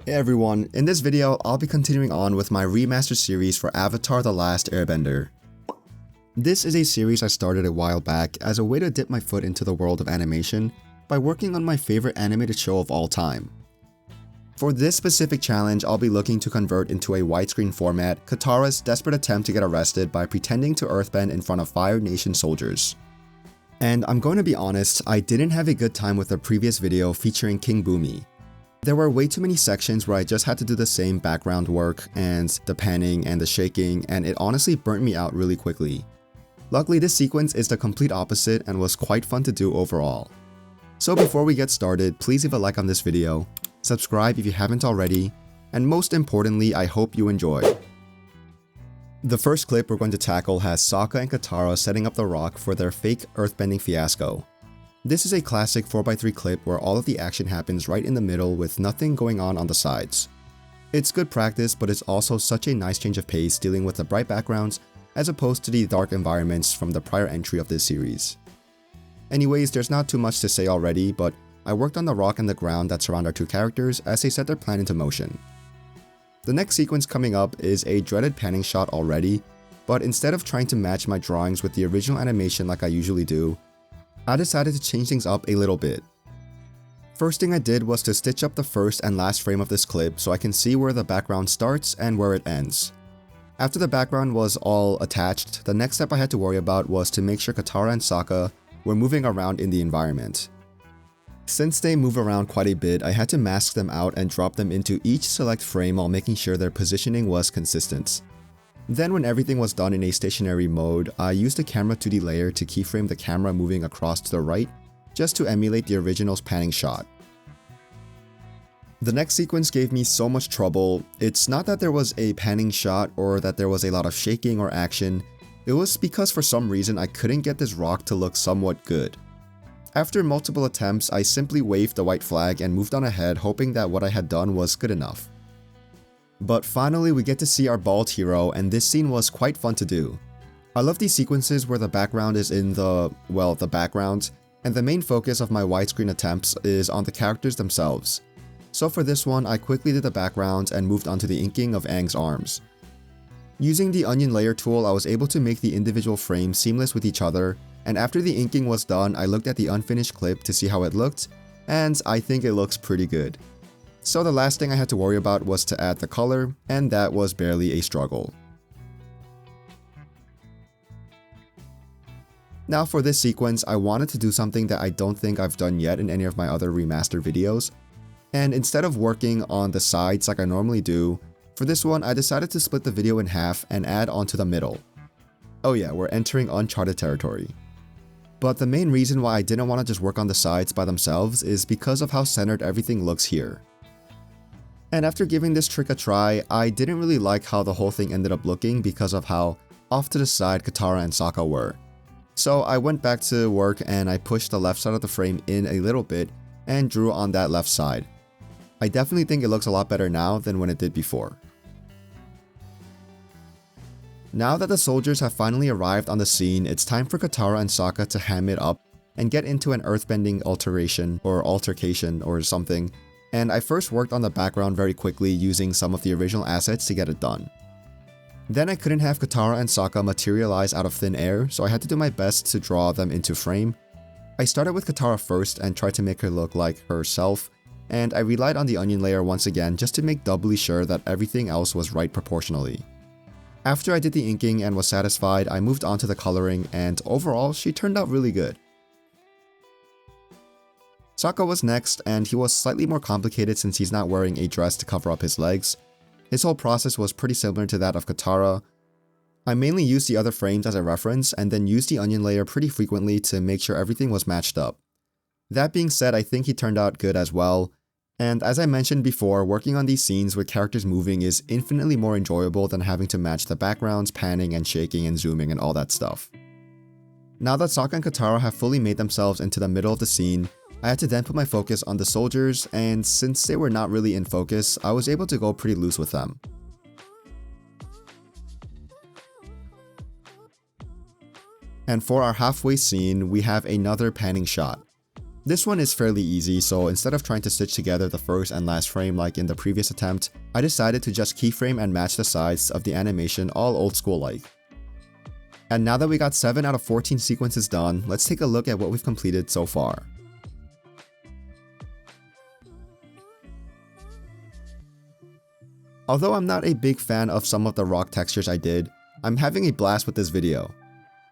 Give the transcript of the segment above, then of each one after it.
Hey everyone, in this video, I'll be continuing on with my remaster series for Avatar: The Last Airbender. This is a series I started a while back as a way to dip my foot into the world of animation by working on my favorite animated show of all time. For this specific challenge, I'll be looking to convert into a widescreen format Katara's desperate attempt to get arrested by pretending to earthbend in front of Fire Nation soldiers. And I'm going to be honest, I didn't have a good time with the previous video featuring King Bumi. There were way too many sections where I just had to do the same background work and the panning and the shaking, and it honestly burnt me out really quickly. Luckily, this sequence is the complete opposite and was quite fun to do overall. So before we get started, please leave a like on this video, subscribe if you haven't already, and most importantly, I hope you enjoy. The first clip we're going to tackle has Sokka and Katara setting up the rock for their fake earthbending fiasco. This is a classic 4x3 clip where all of the action happens right in the middle with nothing going on the sides. It's good practice, but it's also such a nice change of pace dealing with the bright backgrounds as opposed to the dark environments from the prior entry of this series. Anyways, there's not too much to say already, but I worked on the rock and the ground that surround our two characters as they set their plan into motion. The next sequence coming up is a dreaded panning shot already, but instead of trying to match my drawings with the original animation like I usually do, I decided to change things up a little bit. First thing I did was to stitch up the first and last frame of this clip so I can see where the background starts and where it ends. After the background was all attached, the next step I had to worry about was to make sure Katara and Sokka were moving around in the environment. Since they move around quite a bit, I had to mask them out and drop them into each select frame while making sure their positioning was consistent. Then when everything was done in a stationary mode, I used a camera 2D layer to keyframe the camera moving across to the right, just to emulate the original's panning shot. The next sequence gave me so much trouble. It's not that there was a panning shot or that there was a lot of shaking or action, it was because for some reason I couldn't get this rock to look somewhat good. After multiple attempts, I simply waved the white flag and moved on ahead, hoping that what I had done was good enough. But finally we get to see our bald hero, and this scene was quite fun to do. I love these sequences where the background is in the background, and the main focus of my widescreen attempts is on the characters themselves. So for this one, I quickly did the background and moved on to the inking of Aang's arms. Using the onion layer tool, I was able to make the individual frames seamless with each other, and after the inking was done, I looked at the unfinished clip to see how it looked, and I think it looks pretty good. So the last thing I had to worry about was to add the color, and that was barely a struggle. Now for this sequence, I wanted to do something that I don't think I've done yet in any of my other remaster videos, and instead of working on the sides like I normally do, for this one I decided to split the video in half and add onto the middle. Oh yeah, we're entering uncharted territory. But the main reason why I didn't want to just work on the sides by themselves is because of how centered everything looks here. And after giving this trick a try, I didn't really like how the whole thing ended up looking because of how off to the side Katara and Sokka were. So I went back to work and I pushed the left side of the frame in a little bit and drew on that left side. I definitely think it looks a lot better now than when it did before. Now that the soldiers have finally arrived on the scene, it's time for Katara and Sokka to ham it up and get into an earthbending altercation or something. And I first worked on the background very quickly using some of the original assets to get it done. Then I couldn't have Katara and Sokka materialize out of thin air, so I had to do my best to draw them into frame. I started with Katara first and tried to make her look like herself, and I relied on the onion layer once again just to make doubly sure that everything else was right proportionally. After I did the inking and was satisfied, I moved on to the coloring, and overall she turned out really good. Sokka was next, and he was slightly more complicated since he's not wearing a dress to cover up his legs. His whole process was pretty similar to that of Katara. I mainly used the other frames as a reference and then used the onion layer pretty frequently to make sure everything was matched up. That being said, I think he turned out good as well, and as I mentioned before, working on these scenes with characters moving is infinitely more enjoyable than having to match the backgrounds, panning and shaking and zooming and all that stuff. Now that Sokka and Katara have fully made themselves into the middle of the scene, I had to then put my focus on the soldiers, and since they were not really in focus, I was able to go pretty loose with them. And for our halfway scene, we have another panning shot. This one is fairly easy, so instead of trying to stitch together the first and last frame like in the previous attempt, I decided to just keyframe and match the sides of the animation all old school like. And now that we got 7 out of 14 sequences done, let's take a look at what we've completed so far. Although I'm not a big fan of some of the rock textures I did, I'm having a blast with this video.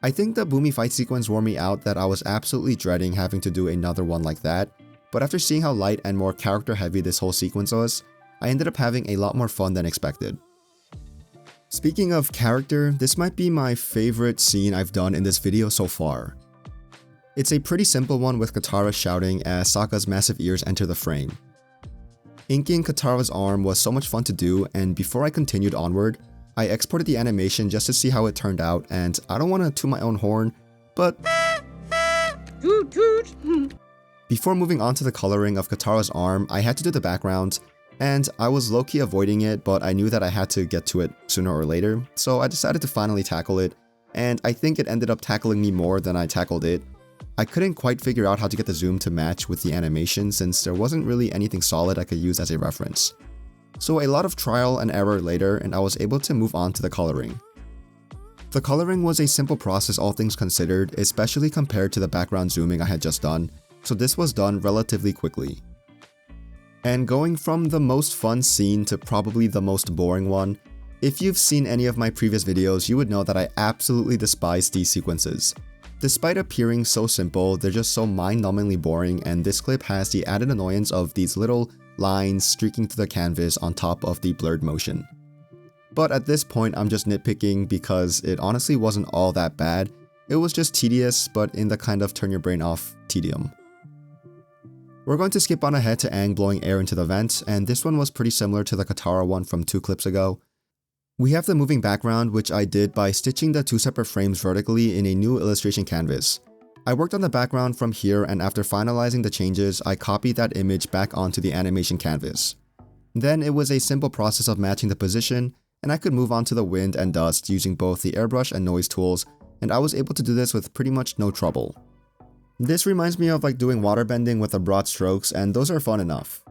I think the Boomy fight sequence wore me out that I was absolutely dreading having to do another one like that, but after seeing how light and more character heavy this whole sequence was, I ended up having a lot more fun than expected. Speaking of character, this might be my favorite scene I've done in this video so far. It's a pretty simple one with Katara shouting as Sokka's massive ears enter the frame. Inking Katara's arm was so much fun to do, and before I continued onward, I exported the animation just to see how it turned out, and I don't want to toot my own horn, but toot toot. Before moving on to the coloring of Katara's arm, I had to do the background, and I was low-key avoiding it, but I knew that I had to get to it sooner or later, so I decided to finally tackle it, and I think it ended up tackling me more than I tackled it. I couldn't quite figure out how to get the zoom to match with the animation since there wasn't really anything solid I could use as a reference. So a lot of trial and error later, and I was able to move on to the coloring. The coloring was a simple process all things considered, especially compared to the background zooming I had just done, so this was done relatively quickly. And going from the most fun scene to probably the most boring one, if you've seen any of my previous videos, you would know that I absolutely despise these sequences. Despite appearing so simple, they're just so mind-numbingly boring, and this clip has the added annoyance of these little lines streaking through the canvas on top of the blurred motion. But at this point, I'm just nitpicking because it honestly wasn't all that bad. It was just tedious, but in the kind of turn your brain off tedium. We're going to skip on ahead to Aang blowing air into the vent, and this one was pretty similar to the Katara one from 2 clips ago. We have the moving background, which I did by stitching the 2 separate frames vertically in a new illustration canvas. I worked on the background from here, and after finalizing the changes, I copied that image back onto the animation canvas. Then it was a simple process of matching the position, and I could move on to the wind and dust using both the airbrush and noise tools, and I was able to do this with pretty much no trouble. This reminds me of like doing waterbending with the broad strokes, and those are fun enough.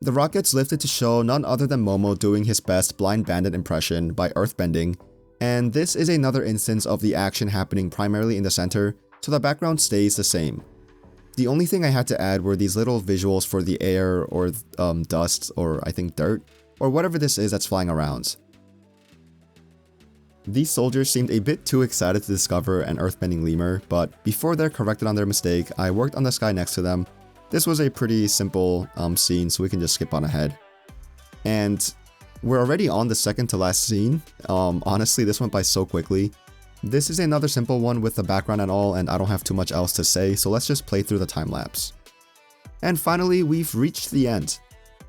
The rock gets lifted to show none other than Momo doing his best blind bandit impression by earthbending, and this is another instance of the action happening primarily in the center, so the background stays the same. The only thing I had to add were these little visuals for the air or dust, or I think dirt, or whatever this is that's flying around. These soldiers seemed a bit too excited to discover an earthbending lemur, but before they're corrected on their mistake, I worked on the sky next to them. This was a pretty simple scene, so we can just skip on ahead. And we're already on the second to last scene. Honestly, this went by so quickly. This is another simple one with the background and all, and I don't have too much else to say, so let's just play through the time lapse. And finally, we've reached the end.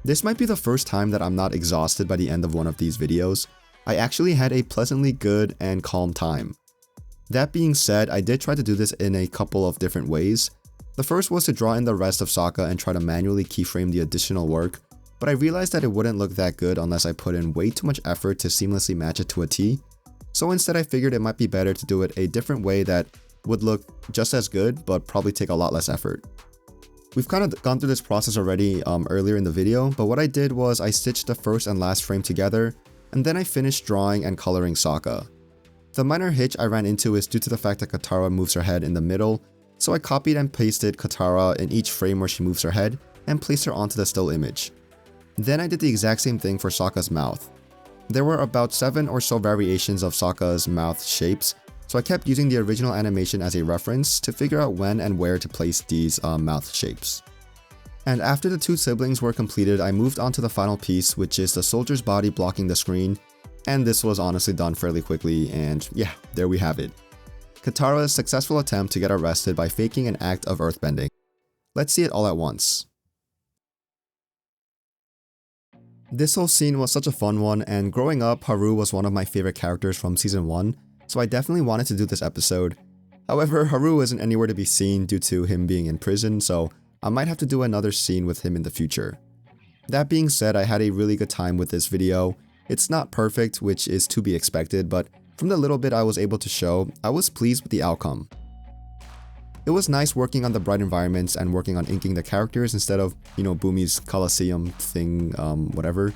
This might be the first time that I'm not exhausted by the end of one of these videos. I actually had a pleasantly good and calm time. That being said, I did try to do this in a couple of different ways. The first was to draw in the rest of Sokka and try to manually keyframe the additional work, but I realized that it wouldn't look that good unless I put in way too much effort to seamlessly match it to a T. So instead I figured it might be better to do it a different way that would look just as good, but probably take a lot less effort. We've kind of gone through this process already earlier in the video, but what I did was I stitched the first and last frame together, and then I finished drawing and coloring Sokka. The minor hitch I ran into is due to the fact that Katara moves her head in the middle, so I copied and pasted Katara in each frame where she moves her head, and placed her onto the still image. Then I did the exact same thing for Sokka's mouth. There were about 7 or so variations of Sokka's mouth shapes, so I kept using the original animation as a reference to figure out when and where to place these mouth shapes. And after the 2 siblings were completed, I moved on to the final piece, which is the soldier's body blocking the screen, and this was honestly done fairly quickly, and yeah, there we have it. Katara's successful attempt to get arrested by faking an act of earthbending. Let's see it all at once. This whole scene was such a fun one, and growing up, Haru was one of my favorite characters from season 1, so I definitely wanted to do this episode. However, Haru isn't anywhere to be seen due to him being in prison, so I might have to do another scene with him in the future. That being said, I had a really good time with this video. It's not perfect, which is to be expected, but from the little bit I was able to show, I was pleased with the outcome. It was nice working on the bright environments and working on inking the characters instead of, Bumi's Coliseum thing, whatever.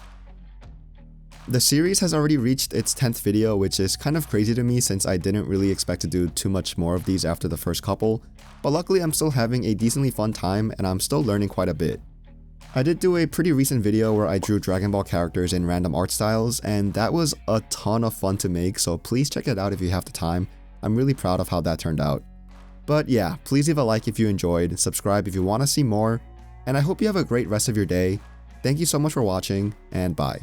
The series has already reached its 10th video, which is kind of crazy to me since I didn't really expect to do too much more of these after the first couple, but luckily I'm still having a decently fun time and I'm still learning quite a bit. I did do a pretty recent video where I drew Dragon Ball characters in random art styles, and that was a ton of fun to make, so please check it out if you have the time. I'm really proud of how that turned out. But yeah, please leave a like if you enjoyed, subscribe if you want to see more, and I hope you have a great rest of your day. Thank you so much for watching, and bye.